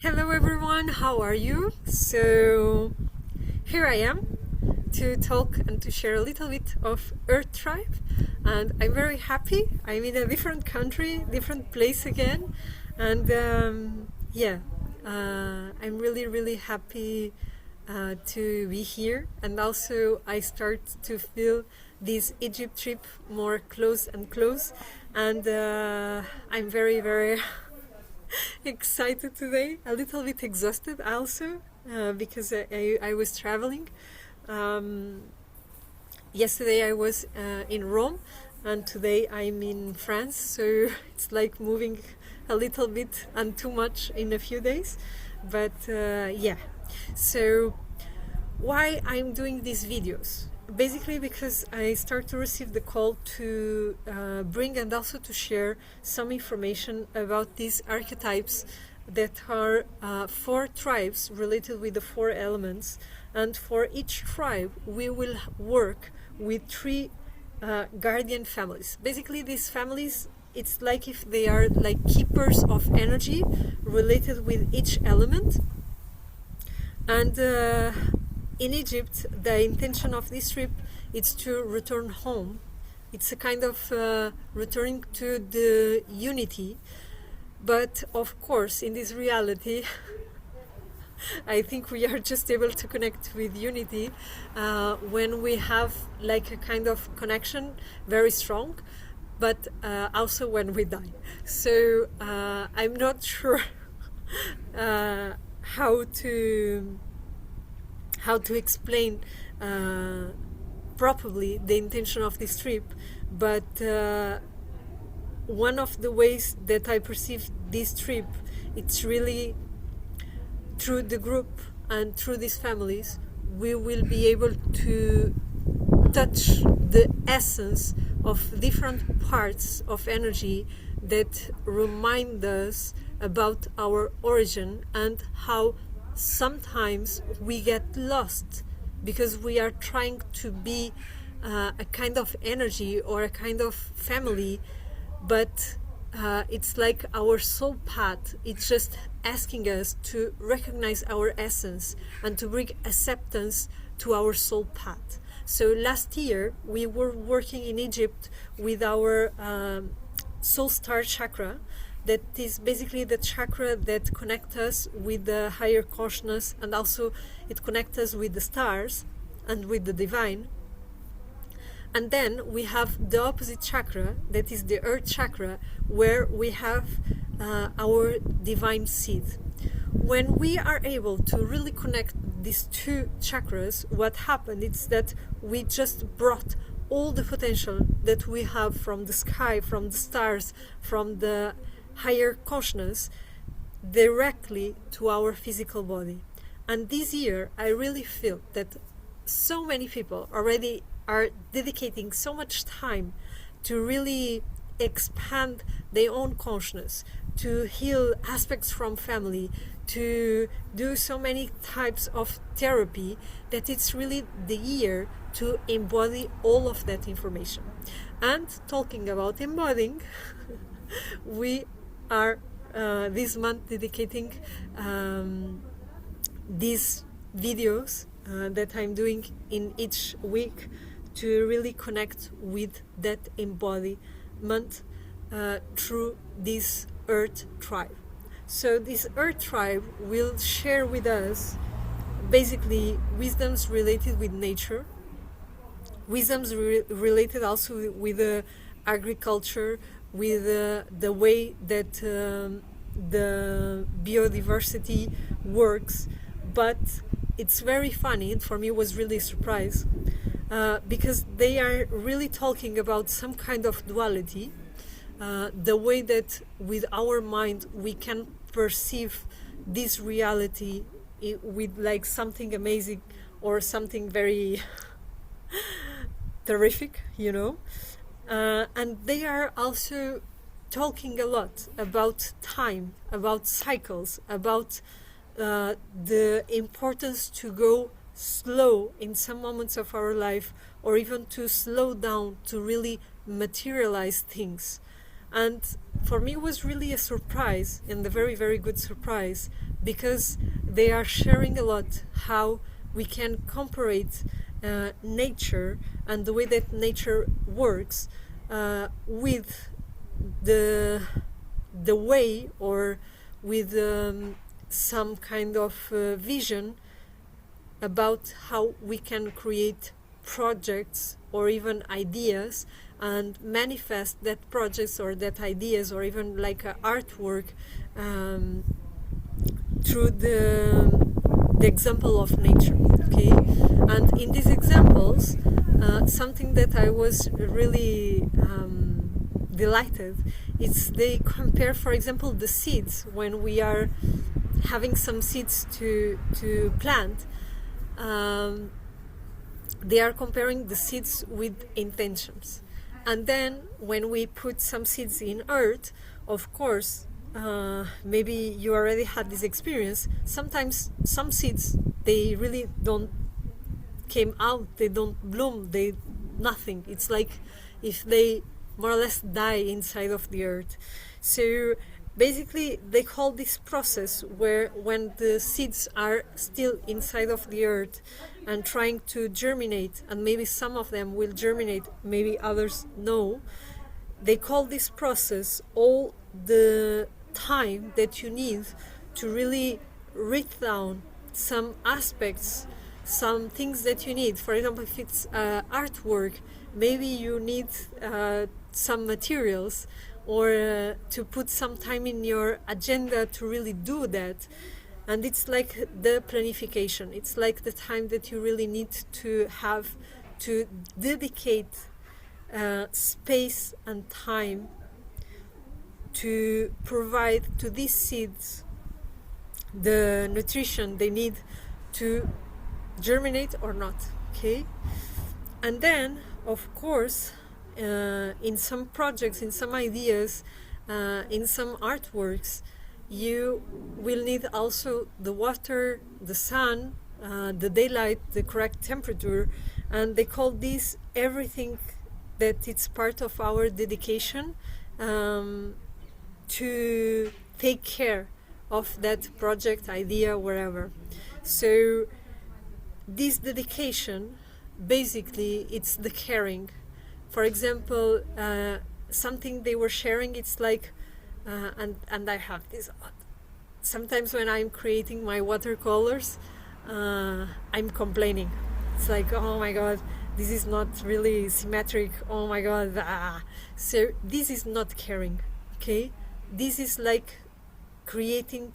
Hello everyone, how are you? So here I am to talk and to share a little bit of Earth Tribe, and I'm very happy. I'm in a different country, different place again, and I'm really happy to be here, and also I start to feel this Egypt trip more close and close, and I'm very excited today, a little bit exhausted also because I was traveling. Um, Yesterday I was in Rome, and today I'm in France, so it's like moving a little bit and too much in a few days. But so why I'm doing these videos? Basically because I start to receive the call to bring and also to share some information about these archetypes that are 4 tribes related with the 4 elements, and for each tribe we will work with 3 guardian families. Basically these families, it's like if they are like keepers of energy related with each element. And in Egypt, the intention of this trip is to return home. It's a kind of returning to the unity. But of course, in this reality, I think we are just able to connect with unity when we have like a kind of connection very strong, but also when we die. So I'm not sure how to explain properly the intention of this trip, but one of the ways that I perceive this trip, it's really through the group and through these families we will be able to touch the essence of different parts of energy that remind us about our origin, and how sometimes we get lost because we are trying to be a kind of energy or a kind of family, but it's like our soul path, it's just asking us to recognize our essence and to bring acceptance to our soul path. So last year we were working in Egypt with our soul star chakra, that is basically the chakra that connects us with the higher consciousness, and also it connects us with the stars and with the divine. And then we have the opposite chakra, that is the earth chakra, where we have our divine seed. When we are able to really connect these 2 chakras, what happened is that we just brought all the potential that we have from the sky, from the stars, from the higher consciousness directly to our physical body. And this year I really feel that so many people already are dedicating so much time to really expand their own consciousness, to heal aspects from family, to do so many types of therapy, that it's really the year to embody all of that information. And talking about embodying, we are this month dedicating these videos that I'm doing in each week to really connect with that embodiment through this Earth Tribe. So this Earth Tribe will share with us basically wisdoms related with nature, wisdoms related also with agriculture, with the way that the biodiversity works. But it's very funny, and for me it was really a surprise because they are really talking about some kind of duality, the way that with our mind we can perceive this reality with like something amazing or something very terrific, and they are also talking a lot about time, about cycles, about the importance to go slow in some moments of our life, or even to slow down to really materialize things. And for me, it was really a surprise, and a very, very good surprise, because they are sharing a lot how we can comparate nature and the way that nature works with the way, or with some kind of vision about how we can create projects or even ideas and manifest that projects or that ideas or even like artwork through the example of nature. Okay, and in these examples, something that I was really delighted, it's they compare, for example, the seeds. When we are having some seeds to plant, they are comparing the seeds with intentions. And then when we put some seeds in earth, of course, maybe you already had this experience, sometimes some seeds, they really don't came out, they don't bloom, they nothing. It's like if they more or less die inside of the earth. So basically they call this process, where when the seeds are still inside of the earth and trying to germinate, and maybe some of them will germinate, maybe others no, they call this process all the time that you need to really write down some aspects, some things that you need. For example, if it's artwork, maybe you need some materials, or to put some time in your agenda to really do that. And it's like the planification, it's like the time that you really need to have to dedicate space and time to provide to these seeds the nutrition they need to germinate or not. Okay, and then of course in some projects, in some ideas, in some artworks, you will need also the water, the sun, the daylight, the correct temperature, and they call this everything that it's part of our dedication to take care of that project, idea, wherever. So this dedication, basically, it's the caring. For example, something they were sharing, it's like, and I have this. Sometimes when I'm creating my watercolors, I'm complaining. It's like, oh my God, this is not really symmetric. Oh my God. So this is not caring, okay? This is like creating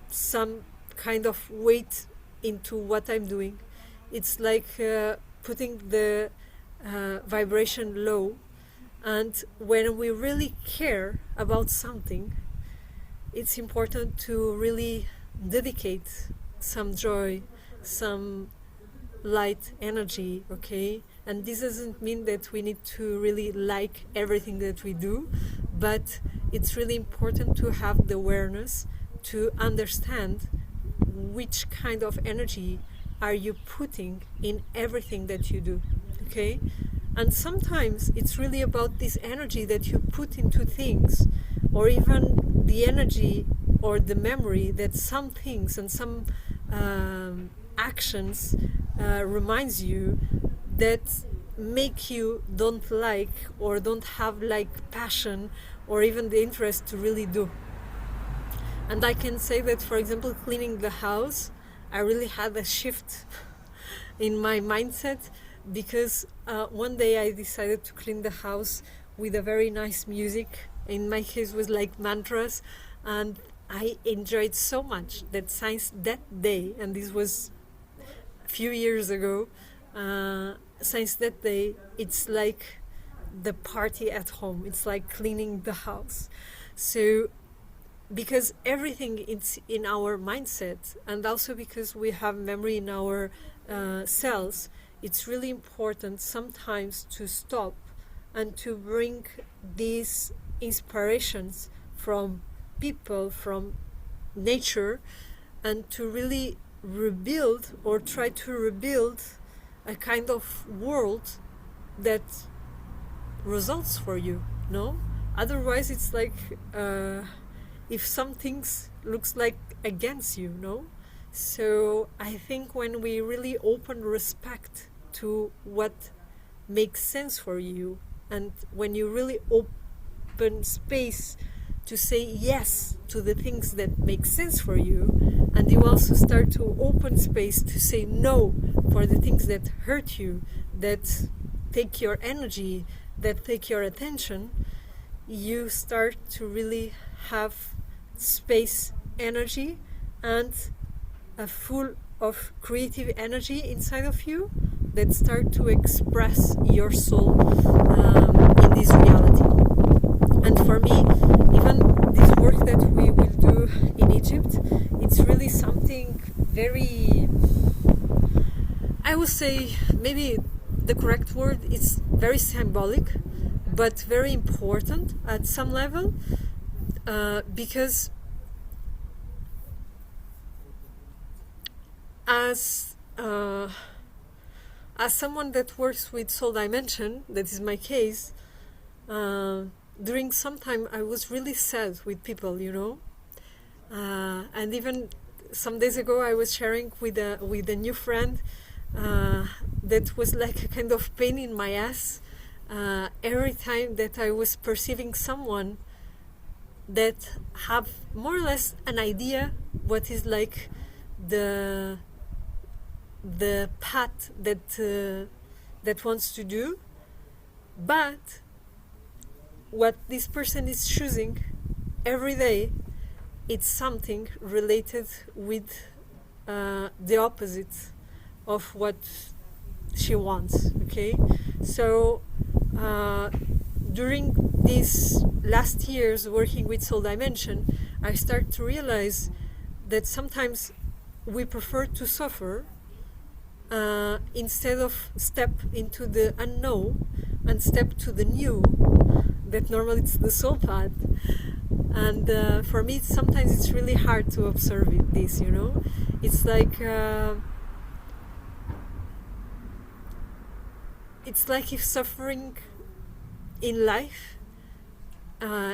some kind of weight into what I'm doing. It's like putting the vibration low. And when we really care about something, it's important to really dedicate some joy, some light energy, okay? And this doesn't mean that we need to really like everything that we do, but it's really important to have the awareness to understand which kind of energy are you putting in everything that you do, okay? And sometimes it's really about this energy that you put into things, or even the energy or the memory that some things and some actions reminds you, that make you don't like or don't have like passion or even the interest to really do. And I can say that, for example, cleaning the house, I really had a shift in my mindset, because one day I decided to clean the house with a very nice music. In my case, was like mantras, and I enjoyed so much that since that day, and this was a few years ago, since that day, it's like the party at home. It's like cleaning the house. So because everything is in our mindset, and also because we have memory in our cells, it's really important sometimes to stop and to bring these inspirations from people, from nature, and to really rebuild or try to rebuild a kind of world that results for you, no? Otherwise it's like if some things looks like against you, no? So I think when we really open respect to what makes sense for you, and when you really open space to say yes to the things that make sense for you, and you also start to open space to say no for the things that hurt you, that take your energy, that take your attention, you start to really have space, energy, and a full of creative energy inside of you that start to express your soul in this reality. And for me, even this work that we will do in Egypt, it's really something very, I would say, maybe the correct word is very symbolic, but very important at some level, because as someone that works with soul dimension, that is my case, during some time I was really sad with people, you know, and even some days ago I was sharing with a new friend that was like a kind of pain in my ass every time that I was perceiving someone that have more or less an idea what is like the path that wants to do, but what this person is choosing every day, it's something related with the opposite of what she wants. Okay, so during these last years working with soul dimension, I start to realize that sometimes we prefer to suffer instead of step into the unknown and step to the new, that normally it's the soul path. And for me sometimes it's really hard to observe this, you know. It's like if suffering in life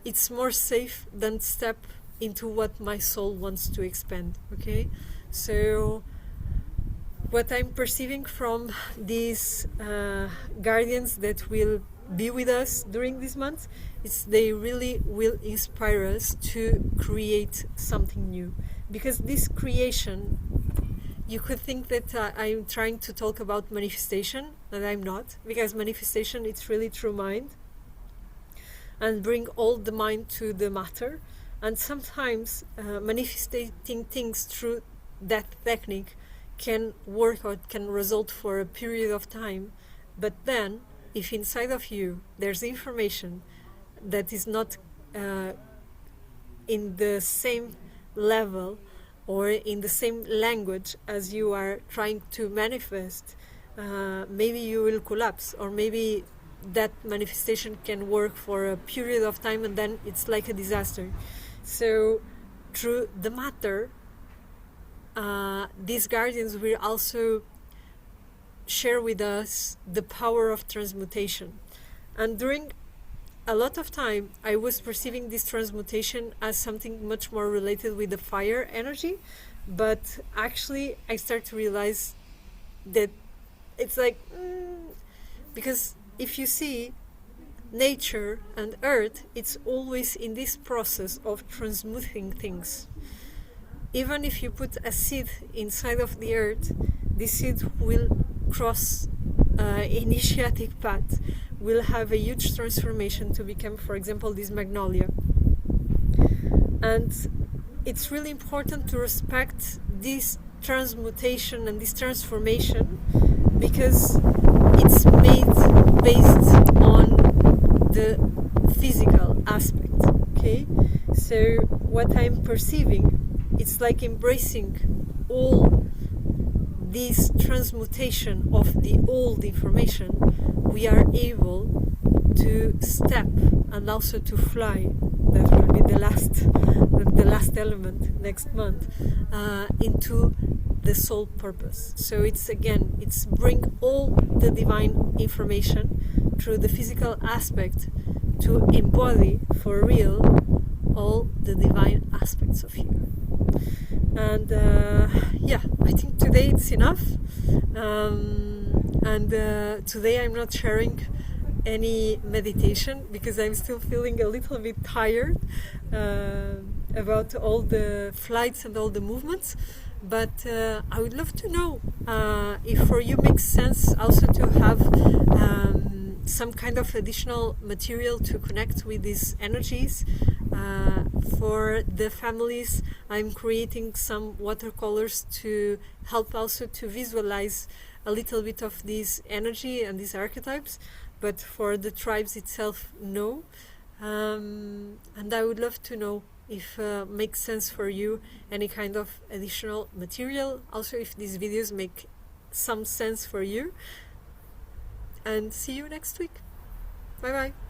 it's more safe than step into what my soul wants to expand. Okay, so what I'm perceiving from these guardians that will be with us during these months is they really will inspire us to create something new. Because this creation, you could think that I'm trying to talk about manifestation, and I'm not, because manifestation it's really through mind and bring all the mind to the matter, and sometimes manifesting things through that technique can work or can result for a period of time, but then if inside of you there's information that is not in the same level or in the same language as you are trying to manifest, maybe you will collapse, or maybe that manifestation can work for a period of time and then it's like a disaster. So through the matter, these guardians will also share with us the power of transmutation. And during a lot of time I was perceiving this transmutation as something much more related with the fire energy, but actually I start to realize that it's like because if you see nature and earth, it's always in this process of transmuting things. Even if you put a seed inside of the earth, this seed will cross initiatic path, will have a huge transformation to become, for example, this magnolia. And it's really important to respect this transmutation and this transformation, because it's made based on the physical aspect. Okay, so what I'm perceiving, it's like embracing all this transmutation of the old information. We are able to step and also to fly. That will be the last element next month, into the soul purpose. So it's bring all the divine information through the physical aspect to embody for real all the divine aspects of you. And yeah, I think today it's enough. Today I'm not sharing any meditation because I'm still feeling a little bit tired about all the flights and all the movements. But I would love to know if for you makes sense also to have some kind of additional material to connect with these energies. For the families, I'm creating some watercolors to help also to visualize a little bit of this energy and these archetypes. But for the tribes itself, no. And I would love to know if makes sense for you any kind of additional material. Also, if these videos make some sense for you. And see you next week. Bye bye.